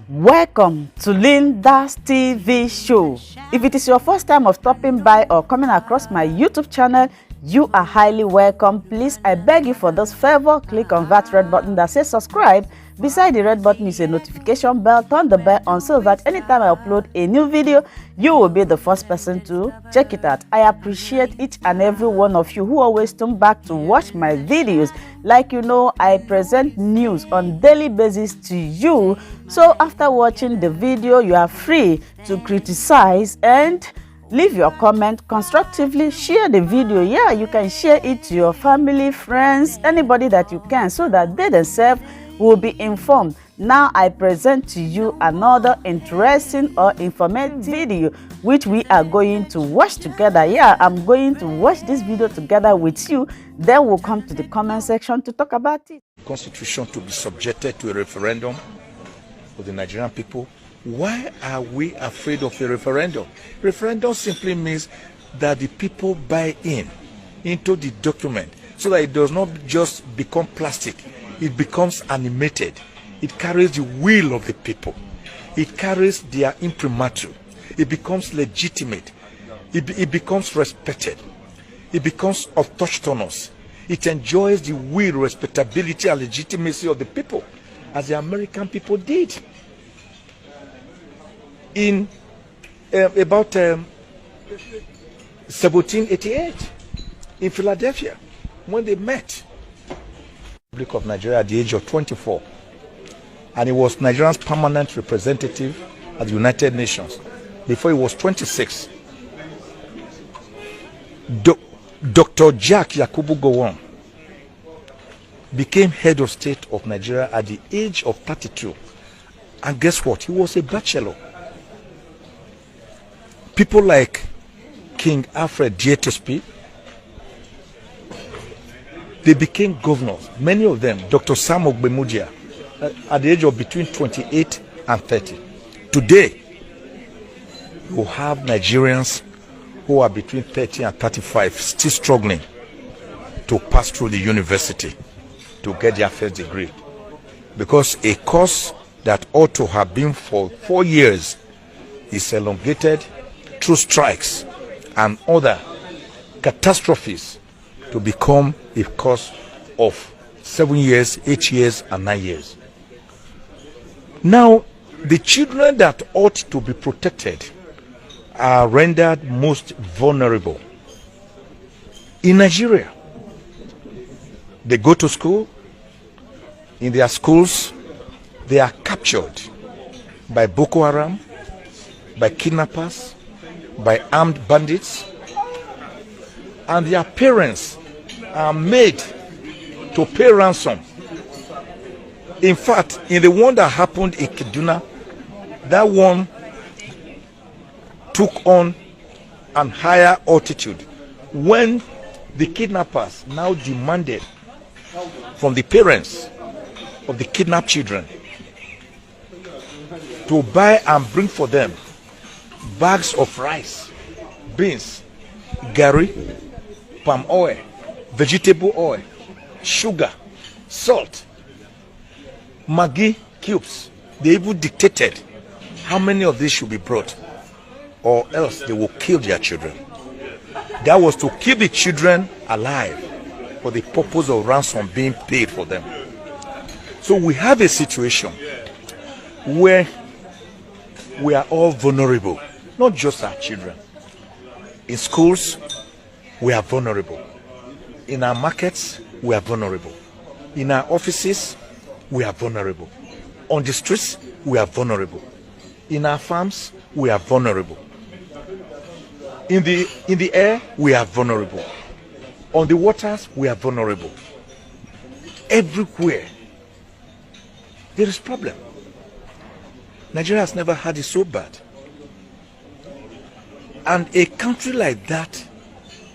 Welcome to Linda's TV show. If it is your first time of stopping by or coming across my YouTube channel, you are highly welcome. Please, I beg you for this favor, click on that red button that says subscribe. Beside the red button is a notification bell. Turn the bell on so that anytime I upload a new video, you will be the first person to check it out. I appreciate each and every one of you who always come back to watch my videos. Like you know, I present news on daily basis to you. So after watching the video, you are free to criticize and leave your comment constructively. Share the video. Yeah, you can share it to your family, friends, anybody that you can, so that they themselves will be informed. Now I present to you another interesting or informative video which we are going to watch together. Yeah, I'm going to watch this video together with you. Then we'll come to the comment section to talk about it. Constitution to be subjected to a referendum for the Nigerian people. Why are we afraid of a referendum? Referendum simply means that the people buy into the document so that it does not just become plastic. It becomes animated. It carries the will of the people. It carries their imprimatur. It becomes legitimate. It becomes respected. It becomes autochthonous. It enjoys the will, respectability, and legitimacy of the people, as the American people did. In about 1788 in Philadelphia, when they met, Republic of Nigeria at the age of 24, and he was Nigeria's permanent representative at the United Nations before he was 26. Dr. Jack Yakubu Gowon became head of state of Nigeria at the age of 32, and guess what? He was a bachelor. People like King Alfred Dietespi, they became governors. Many of them, Dr. Sam Ogbemudia, at the age of between 28 and 30. Today, you have Nigerians who are between 30 and 35 still struggling to pass through the university to get their first degree, because a course that ought to have been for 4 years is elongated through strikes and other catastrophes to become a course of 7 years, 8 years, and 9 years. Now, the children that ought to be protected are rendered most vulnerable. In Nigeria, they go to school. In their schools, they are captured by Boko Haram, by kidnappers, by armed bandits, and their parents are made to pay ransom. In fact, in the one that happened in Kaduna, that one took on an higher altitude when the kidnappers now demanded from the parents of the kidnapped children to buy and bring for them bags of rice, beans, gari, palm oil, vegetable oil, sugar, salt, Maggi cubes. They even dictated how many of these should be brought, or else they will kill their children. That was to keep the children alive for the purpose of ransom being paid for them. So we have a situation where we are all vulnerable, not just our children. In schools, we are vulnerable. In our markets, we are vulnerable. In our offices, we are vulnerable. On the streets, we are vulnerable. In our farms, we are vulnerable. In the air, we are vulnerable. On the waters, we are vulnerable. Everywhere, there is problem. Nigeria has never had it so bad. And a country like that,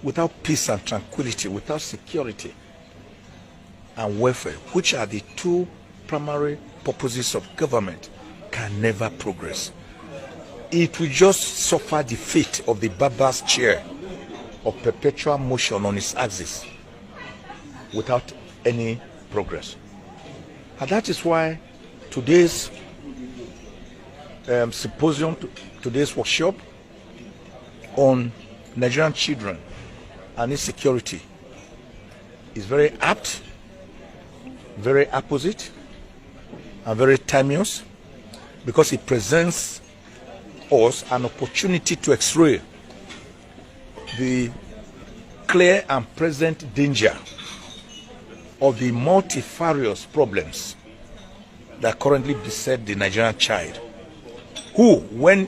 without peace and tranquility, without security and welfare, which are the two primary purposes of government, can never progress. It will just suffer the fate of the barber's chair of perpetual motion on its axis without any progress. And that is why today's symposium, today's workshop on Nigerian children and insecurity is very apt, very apposite, and very timeless, because it presents us an opportunity to x-ray the clear and present danger of the multifarious problems that currently beset the Nigerian child, who, when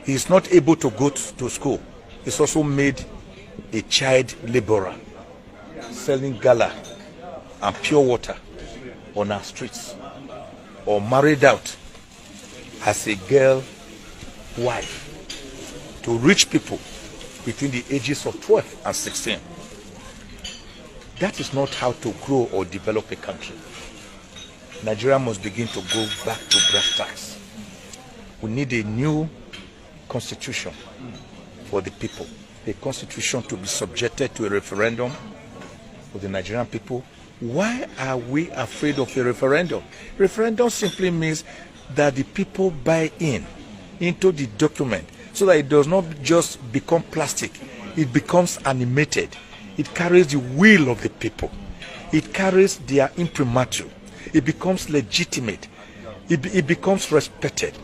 he is not able to go to school, is also made a child laborer, selling gala and pure water on our streets, or married out as a girl wife to rich people between the ages of 12 and 16. That is not how to grow or develop a country. Nigeria must begin to go back to brass tacks. We need a new constitution for the people, a constitution to be subjected to a referendum for the Nigerian people. Why are we afraid of a referendum? Referendum simply means that the people buy into the document, so that it does not just become plastic, it becomes animated. It carries the will of the people. It carries their imprimatur. It becomes legitimate. It becomes respected.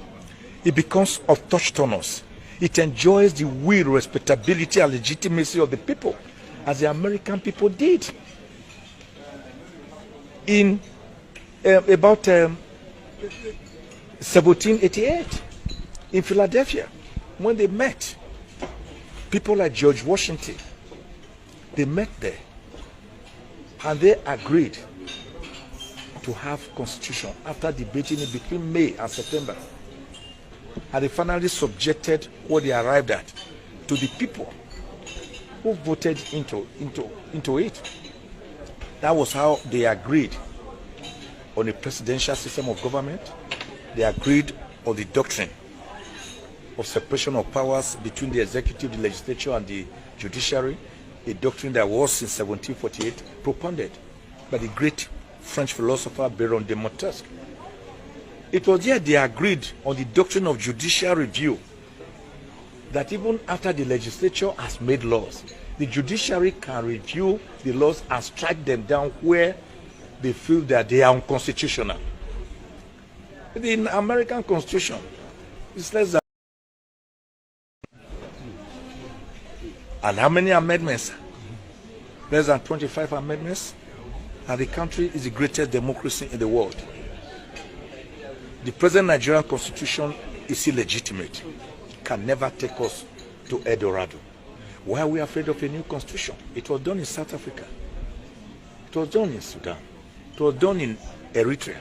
It becomes autochthonous. It enjoys the will, respectability, and legitimacy of the people, as the American people did in about 1788 in Philadelphia, when they met. People like George Washington, they met there, and they agreed to have constitution after debating it between May and September. And they finally subjected what they arrived at to the people who voted into it. That was how they agreed on a presidential system of government. They agreed on the doctrine of separation of powers between the executive, the legislature, and the judiciary, a doctrine that was in 1748 propounded by the great French philosopher Baron de Montesquieu. It was there they agreed on the doctrine of judicial review, that even after the legislature has made laws, the judiciary can review the laws and strike them down where they feel that they are unconstitutional. The American Constitution is less than. And how many amendments? Less than 25 amendments. And the country is the greatest democracy in the world. The present Nigerian Constitution is illegitimate. It can never take us to El Dorado. Why are we afraid of a new constitution? It was done in South Africa. It was done in Sudan. It was done in Eritrea.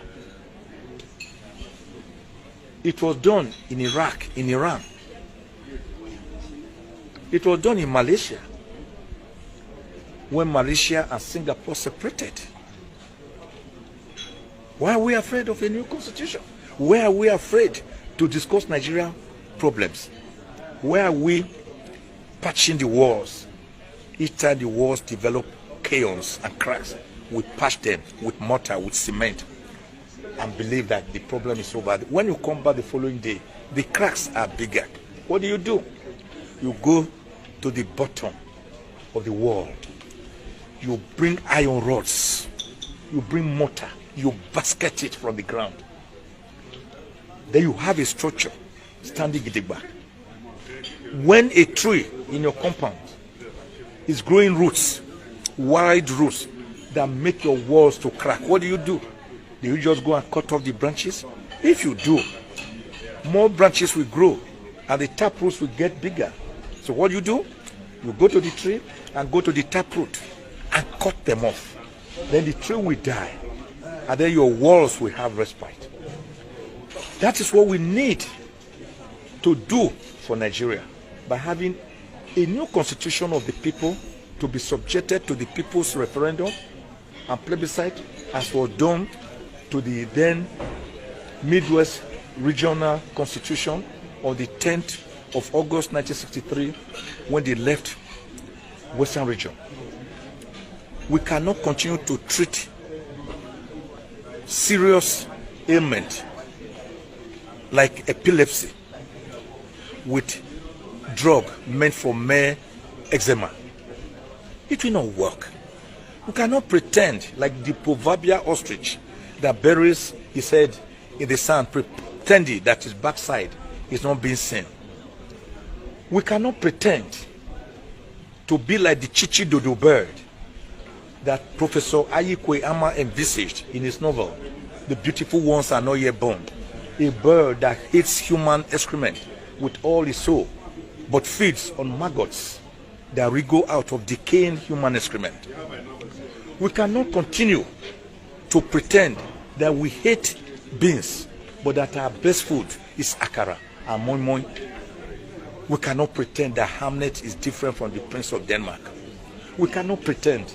It was done in Iraq, in Iran. It was done in Malaysia, when Malaysia and Singapore separated. Why are we afraid of a new constitution? Why are we afraid to discuss Nigerian problems? Why are we patching the walls? Each time the walls develop chaos and cracks, we patch them with mortar, with cement, and believe that the problem is over. When you come back the following day, the cracks are bigger. What do? You go to the bottom of the wall. You bring iron rods. You bring mortar. You basket it from the ground. Then you have a structure standing in the back. When a tree in your compound is growing roots, wide roots that make your walls to crack, what do? Do you just go and cut off the branches? If you do, more branches will grow and the tap roots will get bigger. So what do? You go to the tree and go to the tap root and cut them off. Then the tree will die, and then your walls will have respite. That is what we need to do for Nigeria, by having a new constitution of the people to be subjected to the people's referendum and plebiscite, as was done to the then Midwest Regional Constitution on the 10th of August 1963, when they left Western Region. We cannot continue to treat serious ailment like epilepsy with drug meant for mere eczema. It will not work. We cannot pretend like the proverbial ostrich that buries his head in the sand, pretending that his backside is not being seen. We cannot pretend to be like the chichi-dodo bird that Professor Ayikwe Ama envisaged in his novel, The Beautiful Ones Are Not Yet Born. A bird that hates human excrement with all his soul, but feeds on maggots that wriggle out of decaying human excrement. We cannot continue to pretend that we hate beans, but that our best food is akara and moi moi. We cannot pretend that Hamlet is different from the Prince of Denmark. We cannot pretend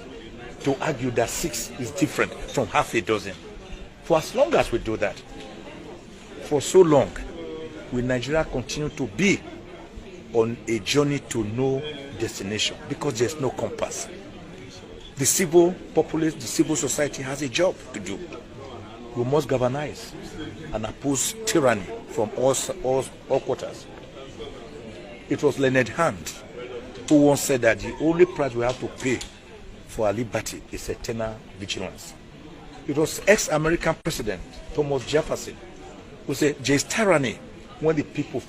to argue that 6 is different from half a dozen. For as long as we do that, for so long, will Nigeria continue to be on a journey to no destination because there's no compass. The civil populace, the civil society has a job to do. We must galvanize and oppose tyranny from all quarters. It was Leonard Hand who once said that the only price we have to pay for our liberty is eternal vigilance. It was ex-American President Thomas Jefferson who said there is tyranny when the people